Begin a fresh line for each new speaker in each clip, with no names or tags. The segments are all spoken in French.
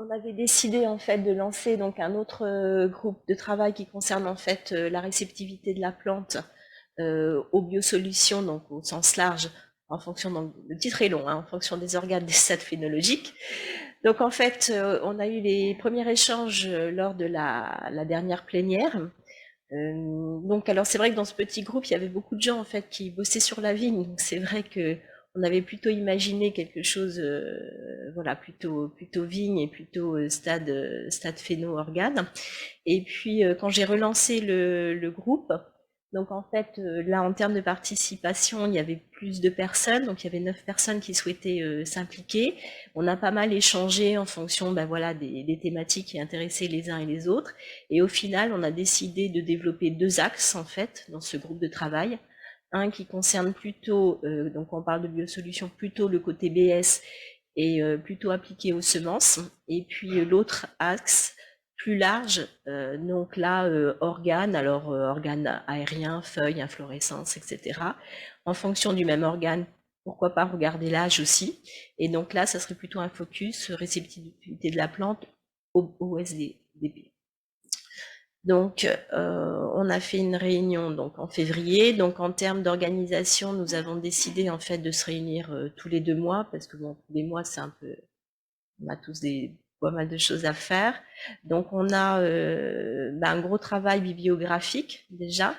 On avait décidé en fait de lancer donc un autre groupe de travail qui concerne en fait la réceptivité de la plante aux biosolutions, donc au sens large, en fonction, donc, le titre est long, hein, en fonction des organes des stades phénologiques. Donc en fait, on a eu les premiers échanges lors de la dernière plénière. Donc alors c'est vrai que dans ce petit groupe, il y avait beaucoup de gens en fait qui bossaient sur la vigne. Donc c'est vrai que on avait plutôt imaginé quelque chose, voilà, plutôt vigne et plutôt stade phéno-organe. Et puis quand j'ai relancé le groupe, donc en fait là en termes de participation, il y avait plus de personnes, donc il y avait 9 personnes qui souhaitaient s'impliquer. On a pas mal échangé en fonction, ben voilà, des thématiques qui intéressaient les uns et les autres. Et au final, on a décidé de développer 2 axes en fait dans ce groupe de travail. Un qui concerne plutôt, donc on parle de biosolutions, plutôt le côté BS et plutôt appliqué aux semences. Et puis l'autre axe plus large, donc là, organes, alors organes aériens, feuilles, inflorescence, etc. En fonction du même organe, pourquoi pas regarder l'âge aussi. Et donc là, ça serait plutôt un focus réceptivité de la plante au SDP. Donc, on a fait une réunion donc en février. Donc, en termes d'organisation, nous avons décidé en fait de se réunir tous les 2 mois parce que bon, tous les mois c'est un peu, on a tous pas mal de choses à faire. Donc, on a un gros travail bibliographique déjà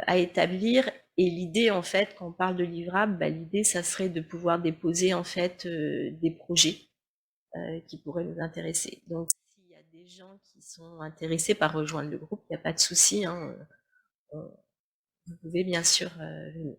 à établir. Et l'idée en fait, quand on parle de livrable, l'idée ça serait de pouvoir déposer en fait des projets qui pourraient nous intéresser. Donc, s'il y a des gens qui sont intéressés par rejoindre le groupe, il n'y a pas de souci, hein, vous pouvez bien sûr venir.